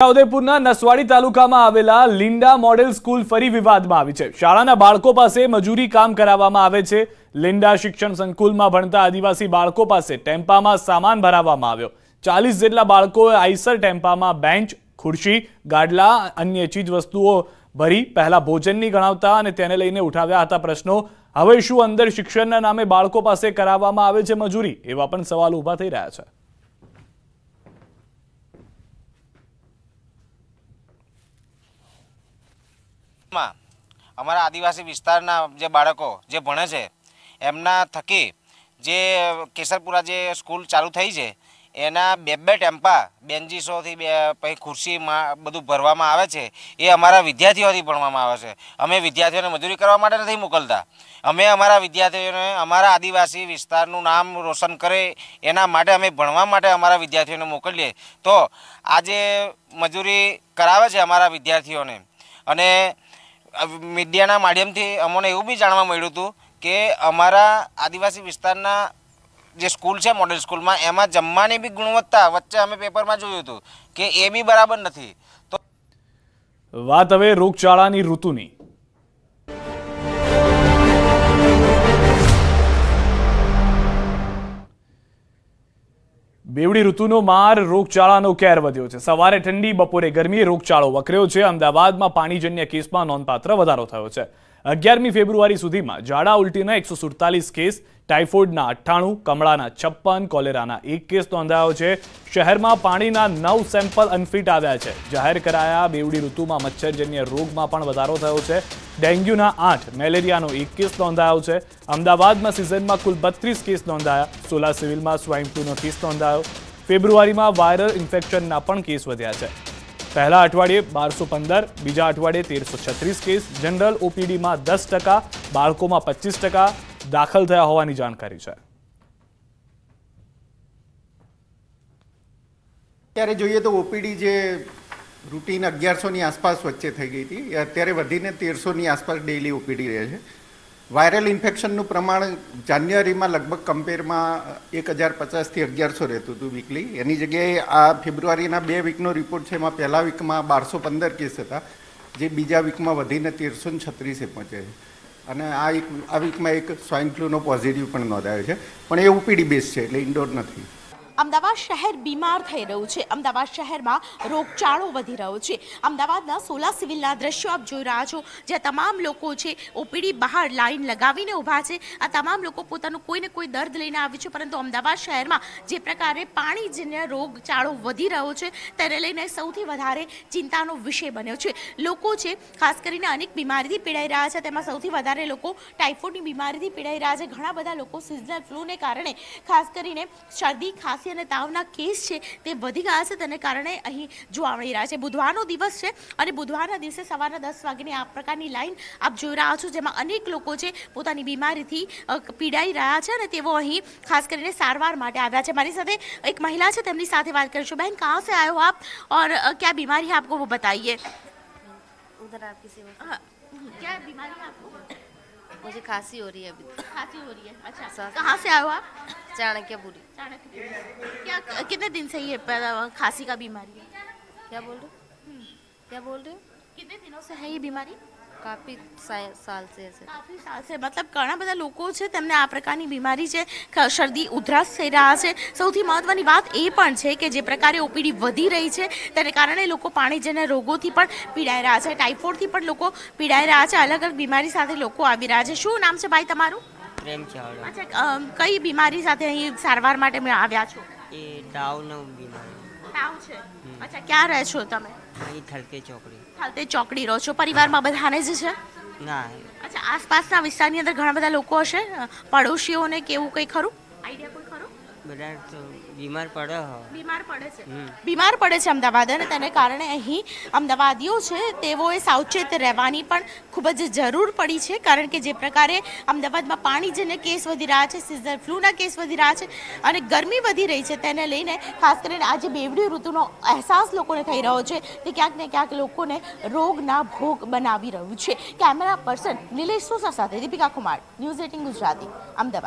ઉદયપુરના નસવાડી તાલુકામાં આવેલા લિંડા model school ફરી વિવાદમાં આવી છે। શાળાના બાળકો પાસે મજૂરી કામ કરાવવામાં આવે છે। લિંડા શિક્ષણ સંકુલમાં ભણતા આદિવાસી બાળકો પાસે ટેમ્પામાં સામાન ભરાવવામાં આવ્યો। 40 જેટલા બાળકોએ આઈસર ટેમ્પામાં બેન્ચ, ખુરશી, ગાડલા અન્ય ચીજ વસ્તુઓ ભરી પહેલા ભોજનની ગણાવતા અને તેને લઈને ઉઠાવ્યા હતા પ્રશ્નો। હવે શું અંદર શિક્ષણના નામે બાળકો પાસે કરાવવામાં આવે છે મજૂરી? એવા પણ સવાલ ઊભા થઈ રહ્યા છે। અમારા આદિવાસી વિસ્તારના જે બાળકો જે ભણે છે એમના થકી જે કેસરપુરા જે સ્કૂલ ચાલુ થઈ છે એના બે ટેમ્પા બેન્ચીસોથી પછી ખુરશી બધું ભરવામાં આવે છે। એ અમારા વિદ્યાર્થીઓથી ભણવામાં આવે છે। અમે વિદ્યાર્થીઓને મજૂરી કરવા માટે નથી મોકલતા। અમે અમારા વિદ્યાર્થીઓને અમારા આદિવાસી વિસ્તારનું નામ રોશન કરે એના માટે અમે ભણવા માટે અમારા વિદ્યાર્થીઓને મોકલીએ। તો આજે મજૂરી કરાવે છે અમારા વિદ્યાર્થીઓને। અને મીડિયાના માધ્યમથી અમને એવું બી જાણવા મળ્યું હતું કે અમારા આદિવાસી વિસ્તારના જે સ્કૂલ છે મોડેલ સ્કૂલમાં એમાં જમવાની બી ગુણવત્તા વચ્ચે અમે પેપરમાં જોયું હતું કે એ બી બરાબર નથી। તો વાત હવે રોગચાળાની ઋતુની। બેવડી ઋતુનો માર રોગચાળાનો કેર વધ્યો છે। સવારે ઠંડી, બપોરે ગરમીએ રોગચાળો વકર્યો છે। અમદાવાદમાં પાણીજન્ય કેસમાં નોંધપાત્ર વધારો થયો છે। 11મી ફેબ્રુઆરી સુધીમાં ઝાડા ઉલટીના 147 કેસ, ટાઇફોઇડના 98, કમળાના 56, કોલેરાના 1 કેસ નોંધાયો છે। શહેરમાં પાણીના 9 સેમ્પલ અનફિટ આવ્યા છે। જાહેર કરાયા બેવડી ઋતુમાં મચ્છરજન્ય રોગમાં પણ વધારો થયો છે। ડેન્ગ્યુના 8, મેલેરિયાનો 1 કેસ નોંધાયો છે। અમદાવાદમાં સિઝનમાં કુલ 32 કેસ નોંધાયા। સોલા સિવિલમાં સ્વાઇન ફ્લૂનો કેસ નોંધાયો। ફેબ્રુઆરીમાં વાયરલ ઇન્ફેક્શનના પણ કેસ વધ્યા છે। પહેલા અઠવાડિયે 1215, બીજા અઠવાડિયે 1336 કેસ, જનરલ ઓપીડીમાં 10%, બાળકોમાં 25% દાખલ થયા હોવાની જાણકારી છે। અત્યારે જોઈએ તો ઓપીડી જે રૂટીન 1100ની આસપાસ વચ્ચે થઈ ગઈ હતી એ અત્યારે વધીને 1300ની આસપાસ ડેઇલી ઓપીડી રહે છે। વાયરલ ઇન્ફેક્શનનું પ્રમાણ જાન્યુઆરીમાં લગભગ કમ્પેરમાં 1050થી 1100 રહેતું હતું વીકલી। એની જગ્યાએ આ ફેબ્રુઆરીના 2 વીકનો રિપોર્ટ છે એમાં પહેલા વીકમાં 1215 કેસ હતા જે બીજા વીકમાં વધીને 1336 પહોંચે છે। અને આ વીકમાં એક સ્વાઇન ફ્લૂનો પોઝિટિવ પણ નોંધાયો છે, પણ એ ઓપીડી બેઝ છે એટલે ઇન્ડોર નથી। અમદાવાદ શહેર બીમાર થઈ રહ્યું છે। અમદાવાદ શહેરમાં રોગચાળો વધી રહ્યો છે। અમદાવાદના સોલા સિવિલના દ્રશ્યો આપ જોઈ રહ્યા છો, જ્યાં તમામ લોકો છે ઓપીડી બહાર લાઈન લગાવીને ઊભા છે। આ તમામ લોકો પોતાનું કોઈને કોઈ દર્દ લઈને આવે છે, પરંતુ અમદાવાદ શહેરમાં જે પ્રકારે પાણીજન્ય રોગચાળો વધી રહ્યો છે તેને લઈને સૌથી વધારે ચિંતાનો વિષય બન્યો છે। લોકો છે ખાસ કરીને અનેક બીમારીથી પીડાઈ રહ્યા છે, તેમાં સૌથી વધારે લોકો ટાઇફોઇડની બીમારીથી પીડાઈ રહ્યા છે। ઘણા બધા લોકો સિઝનલ ફ્લૂને કારણે ખાસ કરીને શરદી, ખાંસી અને તાવના કેસ છે તે વધી ગયા છે, તેને કારણે અહીં જોવા મળી રહ્યા છે। બુધવારનો દિવસ છે અને બુધવારના દિવસે સવારના 10 વાગ્યાની આ પ્રકારની લાઈન આપ જોઈ રહ્યા છો, જેમાં અનેક લોકો છે પોતાની બીમારીથી પીડાઈ રહ્યા છે અને તેઓ અહીં ખાસ કરીને સારવાર માટે આવ્યા છે। મારી સાથે એક મહિલા છે, તેમની સાથે વાત કરીશું। બહેન, કહાં से आए हो आप और क्या बीमारी है आपको वो बताइए। उधर आपकी सेवा क्या बीमारी है आपको? मुझे खांसी हो रही है अभी। खांसी हो रही है? अच्छा, कहाँ से आए हो आप? चाणक्यपुरी। क्या कितने दिन से ये खांसी का बीमारी है? क्या बोल रहे क्या बोल रहे कितने दिनों से है ये बीमारी? काफ़ी साल से ऐसे। काफी साल से मतलब ઘણા બધા લોકો છે તેમને આ પ્રકારની બીમારી છે, શરદી, ઉધરસ થઈ રહ્યા છે। સૌથી મહત્વની વાત એ પણ છે કે જે પ્રકારે ઓપીડી વધી રહી છે તેને કારણે લોકો પાણીજન્ય રોગોથી પણ પીડાઈ રહ્યા છે, ટાઇફોઇડથી પણ લોકો પીડાઈ રહ્યા છે। અલગ અલગ બીમારી સાથે લોકો આવી રહ્યા છે। શું નામ છે ભાઈ તમારું? પ્રેમ ચાવડા। અચ્છા, કઈ બીમારી સાથે અહીં સારવાર માટે આવ્યા છો? એ તાવનો બીમારી। તાવ છે? અચ્છા, ક્યાં રહે છો તમે? અહીં થલતે ચોકડી। થલતે ચોકડી રહો છો? પરિવારમાં બધાને જ છે? ના। અચ્છા, આસપાસના વિસ્તારની અંદર ઘણા બધા લોકો હશે, પડોશીઓને કેવું કંઈ ખરું આઈડિયા કોઈ ખરું? બધા તો બીમાર પડે હો। બીમાર પડે છે? બીમાર પડે છે અમદાવાદ, અને તેને કારણે અહીં અમદાવાદીઓ છે તેઓએ સાવચેત રહેવાની પણ ખૂબ જ જરૂર પડી છે, કારણ કે જે પ્રકારે અમદાવાદમાં પાણીજન્ય કેસ વધી રહ્યા છે, સિઝનલ ફ્લૂના કેસ વધી રહ્યા છે અને ગરમી વધી રહી છે, તેને લઈને ખાસ કરીને આજે બેવડી ઋતુનો અહેસાસ લોકોને થઈ રહ્યો છે તે ક્યાંક ને ક્યાંક લોકોને રોગના ભોગ બનાવી રહ્યું છે। કેમેરા પર્સન નિલેશ સોસા સાથે દીપિકા કુમાર, ન્યૂઝ 18 ગુજરાતી, અમદાવાદ।